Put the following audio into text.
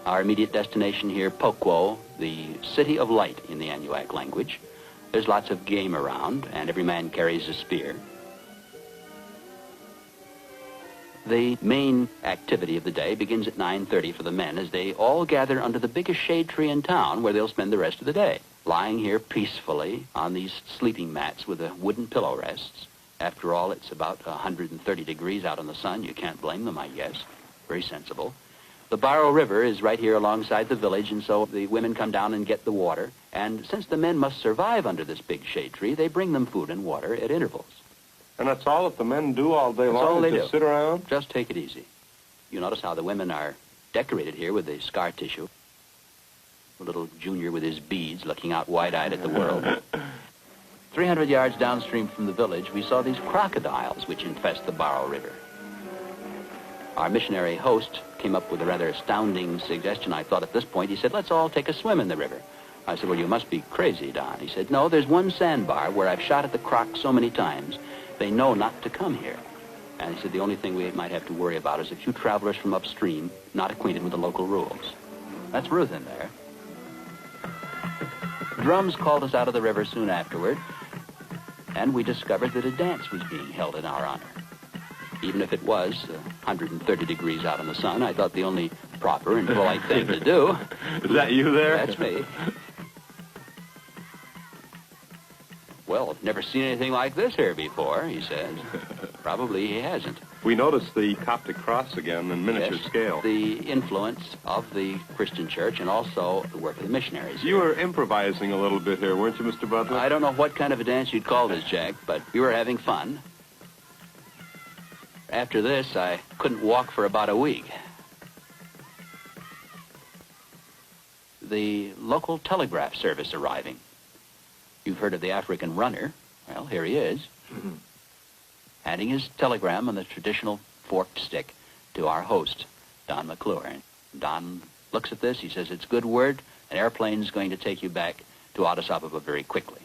Our immediate destination here, Pokwo, the city of light in the Anuak language. There's lots of game around, and every man carries a spear. The main activity of the day begins at 9:30 for the men as they all gather under the biggest shade tree in town where they'll spend the rest of the day, lying here peacefully on these sleeping mats with the wooden pillow rests. After all, it's about 130 degrees out in the sun. You can't blame them, I guess. Very sensible. The Barrow River is right here alongside the village, and so the women come down and get the water. And since the men must survive under this big shade tree, they bring them food and water at intervals. And that's all that the men do all day long? That's all they do. Sit around? Just take it easy. You notice how the women are decorated here with the scar tissue. A little junior with his beads looking out wide-eyed at the world. 300 yards downstream from the village, we saw these crocodiles which infest the Barrow River. Our missionary host came up with a rather astounding suggestion, I thought, at this point. He said, let's all take a swim in the river. I said, well, you must be crazy, Don. He said, no, there's one sandbar where I've shot at the crocs so many times, they know not to come here. And he said, the only thing we might have to worry about is a few travelers from upstream not acquainted with the local rules. That's Ruth in there. Drums called us out of the river soon afterward, and we discovered that a dance was being held in our honor. Even if it was 130 degrees out in the sun, I thought the only proper and polite thing to do... Is that you there? That's me. Well, never seen anything like this here before, he says. Probably he hasn't. We noticed the Coptic cross again in miniature scale. The influence of the Christian church and also the work of the missionaries. You were improvising a little bit here, weren't you, Mr. Butler? I don't know what kind of a dance you'd call this, Jack, but we were having fun. After this, I couldn't walk for about a week. The local telegraph service arriving. You've heard of the African runner. Well, here he is. Handing his telegram on the traditional forked stick to our host, Don McClure. Don looks at this. He says, it's good word. An airplane's going to take you back to Addis Ababa very quickly.